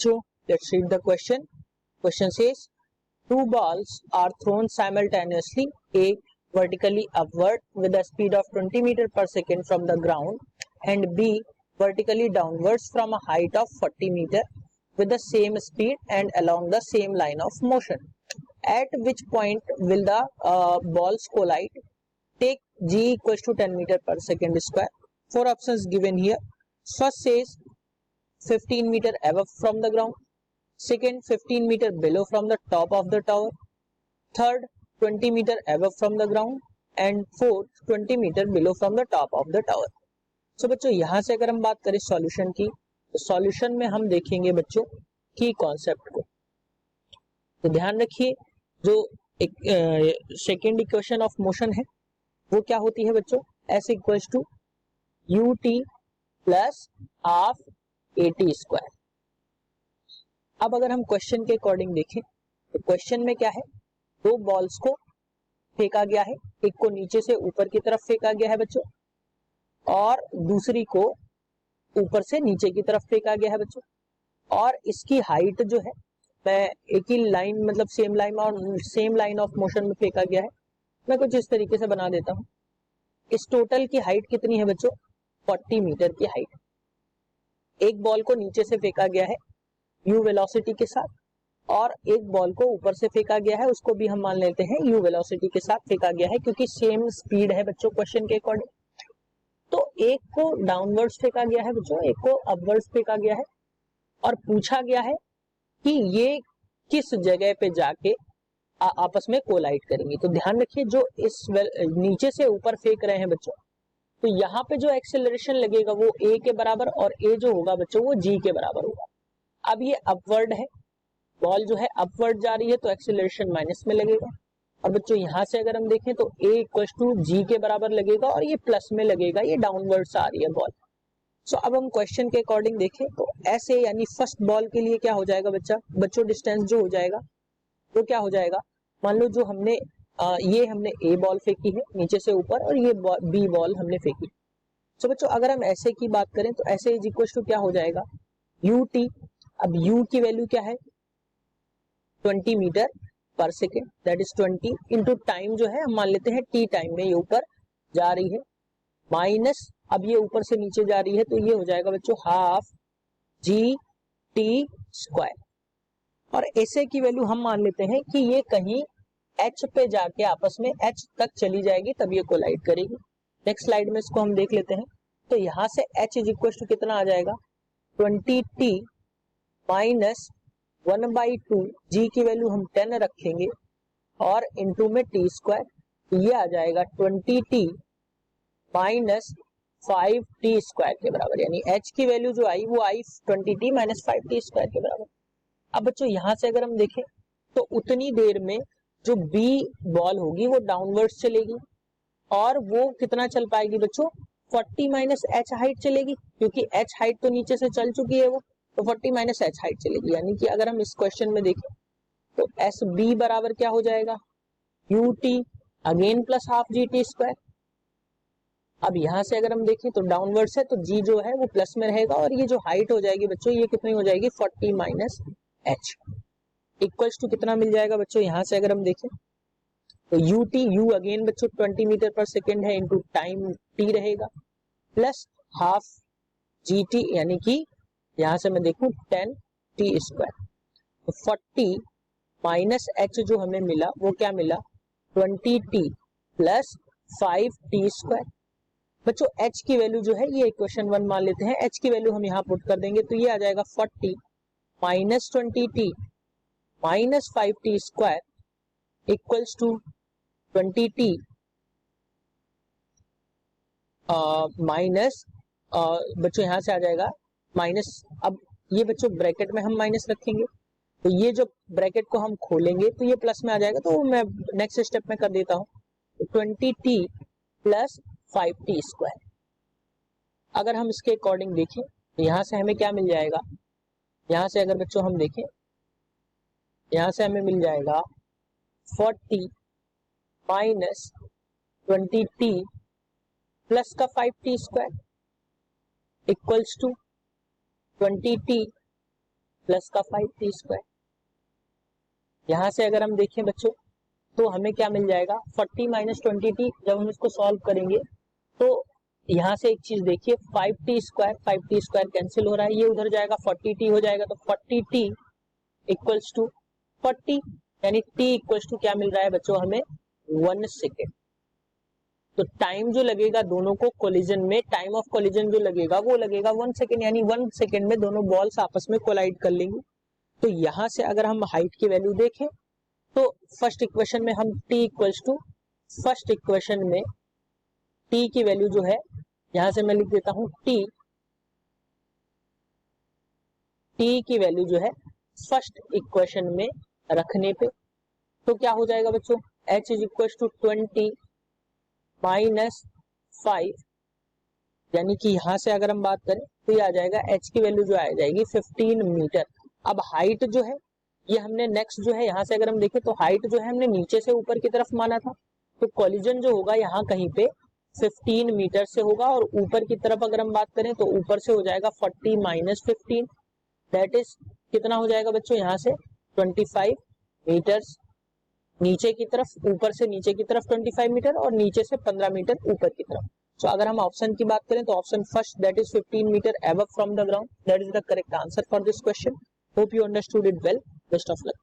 बच्चों, let's read the question. Question says two balls are thrown simultaneously, A vertically upward with a speed of 20 meter per second from the ground and B vertically downwards from a height of 40 meter with the same speed and along the same line of motion. At which point will the balls collide? Take G equals to 10 meter per second square. Four options given here. First says 15 meter above from the ground. Second, 15 meter below from the top of the tower. Third, 20 meter above from the ground. And fourth, 20 meter below from the top of the tower. So बच्चों यहाँ से अगर हम बात करें solution की, तो solution में हम देखेंगे बच्चों की कॉन्सेप्ट को. तो ध्यान रखिए, जो एक सेकेंड इक्वेशन ऑफ मोशन है वो क्या होती है बच्चों, s equals to u t plus half a t square. अब अगर हम क्वेश्चन के अकॉर्डिंग देखें तो क्वेश्चन में क्या है, दो बॉल्स को फेंका गया है, एक को नीचे से ऊपर की तरफ फेंका गया है बच्चों और दूसरी को ऊपर से नीचे की तरफ फेंका गया है बच्चों. और इसकी हाइट जो है, मैं एक ही लाइन मतलब सेम लाइन ऑफ मोशन में फेंका गया है. मैं कुछ इस तरीके से बना देता हूं. इस टोटल की हाइट कितनी है बच्चों, 40 मीटर की हाइट. एक बॉल को नीचे से फेंका गया है u वेलोसिटी के साथ और एक बॉल को ऊपर से फेंका गया है, उसको भी हम मान लेते हैं u वेलोसिटी के साथ फेंका गया है क्योंकि सेम स्पीड है बच्चों क्वेश्चन के अकॉर्डिंग. तो एक को डाउनवर्ड्स फेंका गया है बच्चों, एक को अपवर्ड्स फेंका गया है और पूछा गया है कि ये किस जगह पे जाके आपस में कोलाइड करेंगे. तो ध्यान रखिए, जो इस नीचे से ऊपर फेंक रहे हैं बच्चों, तो यहाँ पे जो एक्सेलरेशन लगेगा वो a के बराबर और a जो होगा बच्चों वो g के बराबर होगा. अब ये अपवर्ड है, बॉल जो है अपवर्ड जा रही है तो एक्सेलरेशन माइनस में लगेगा. और बच्चों यहाँ से अगर हम देखें तो a इक्वल टू g के बराबर लगेगा और ये प्लस में लगेगा, ये डाउनवर्ड आ रही है बॉल. सो अब हम क्वेश्चन के अकॉर्डिंग देखें तो ऐसे यानी फर्स्ट बॉल के लिए क्या हो जाएगा बच्चों डिस्टेंस जो हो जाएगा वो क्या हो जाएगा. मान लो जो हमने ये हमने a बॉल फेंकी है नीचे से ऊपर और ये b बॉल हमने फेंकी. सो बच्चों अगर हम ऐसे की बात करें तो ऐसे इज इक्वल टू क्या हो जाएगा, यू टी. अब u की वैल्यू क्या है, 20 मीटर पर second, that is 20 into time जो है हम मान लेते हैं t टाइम में ये ऊपर जा रही है, माइनस अब ये ऊपर से नीचे जा रही है तो ये हो जाएगा बच्चों हाफ जी टी स्क्वायर. और ऐसे की वैल्यू हम मान लेते हैं कि ये कहीं h पे जाके आपस में h तक चली जाएगी तब ये कोलाइड करेगी. नेक्स्ट स्लाइड में इसको हम देख लेते हैं. तो यहां से h इज इक्वल टू कितना आ जाएगा, 20t माइनस 1/2, g की वैल्यू हम 10 रखेंगे और इंटू में टी स्क्वायर, ये आ जाएगा 20t माइनस 5t स्क्वायर के बराबर. यानी h की वैल्यू जो आई वो आई 20t माइनस 5t स्क्वायर के बराबर. अब बच्चों यहां से अगर हम देखें तो उतनी देर में जो b बॉल होगी वो डाउनवर्ड्स चलेगी और वो कितना चल पाएगी बच्चों, 40 माइनस h हाइट चलेगी क्योंकि h हाइट तो नीचे से चल चुकी है वो, तो 40 माइनस h हाइट चलेगी. यानी कि अगर हम इस क्वेश्चन में देखें तो एस बी बराबर क्या हो जाएगा, U T again plus half G T square. अब यहां से अगर हम देखें तो डाउनवर्ड्स है तो g जो है वो प्लस में रहेगा और ये जो हाइट हो जाएगी बच्चों ये कितनी हो जाएगी, 40 माइनस h इक्वल्स टू कितना मिल जाएगा बच्चों. यहां से अगर हम देखें तो यू टी, यू अगेन बच्चों 20 मीटर पर सेकेंड है इंटू टाइम t रहेगा प्लस हाफ जी टी, यानी कि यहां से मैं देखूं 10 टी स्क्वायर. तो 40 माइनस h जो हमें मिला वो क्या मिला, 20t प्लस 5t स्क्वायर. बच्चों h की वैल्यू जो है ये इक्वेशन 1 मान लेते हैं, h की वैल्यू हम यहाँ पुट कर देंगे तो ये आ जाएगा 40 minus 20t minus 5t square equals to 20t minus बच्चों यहाँ से आ जाएगा माइनस. अब ये बच्चों ब्रैकेट में हम माइनस रखेंगे तो ये जो ब्रैकेट को हम खोलेंगे तो ये प्लस में आ जाएगा, तो मैं नेक्स्ट स्टेप में कर देता हूँ. तो 20t प्लस 5t स्क्वायर. अगर हम इसके अकॉर्डिंग देखें तो यहाँ से हमें क्या मिल जाएगा, यहाँ से अगर बच्चों हम देखें यहाँ से हमें मिल जाएगा 40 माइनस 20t प्लस का 5t square equals to 20t plus का 5t²। यहाँ से अगर हम देखें बच्चों तो हमें क्या मिल जाएगा 40 माइनस 20t। जब हम इसको सॉल्व करेंगे तो यहाँ से एक चीज देखिए 5t² कैंसिल हो रहा है, ये उधर जाएगा 40t हो जाएगा, तो 40t इक्वल्स टू 40 यानी t इक्वल्स टू क्या मिल रहा है बच्चों हमें 1 सेकेंड। तो टाइम जो लगेगा दोनों को कोलिजन में, टाइम ऑफ कोलिजन जो लगेगा वो लगेगा 1 सेकेंड, यानी 1 सेकेंड में दोनों बॉल्स आपस में कोलाइड कर लेंगी। तो यहां से अगर हम हाइट की वैल्यू देखें तो फर्स्ट इक्वेशन में हम t equals to, first equation में t की वैल्यू जो है यहां से मैं लिख देता हूं t की वैल्यू जो है फर्स्ट इक्वेशन में रखने पे तो क्या हो जाएगा बच्चों h is equals to 20 minus 5, यानी कि यहां से अगर हम बात करें तो ये आ जाएगा h की वैल्यू जो आ जाएगी 15 मीटर। अब हाइट जो है ये हमने नेक्स्ट जो है यहाँ से अगर हम देखें तो हाइट जो है हमने नीचे से ऊपर की तरफ माना था, तो कोलिजन जो होगा यहाँ कहीं पे 15 मीटर से होगा, और ऊपर की तरफ अगर हम बात करें तो ऊपर से हो जाएगा 40 माइनस 15, दैट इज कितना हो जाएगा बच्चों यहाँ से 25 मीटर्स नीचे की तरफ, ऊपर से नीचे की तरफ 25 मीटर और नीचे से 15 मीटर ऊपर की तरफ। तो अगर हम ऑप्शन की बात करें तो option first that is 15 metre above from the ground, that is the correct answer for this question. Hope you understood it well, best of luck.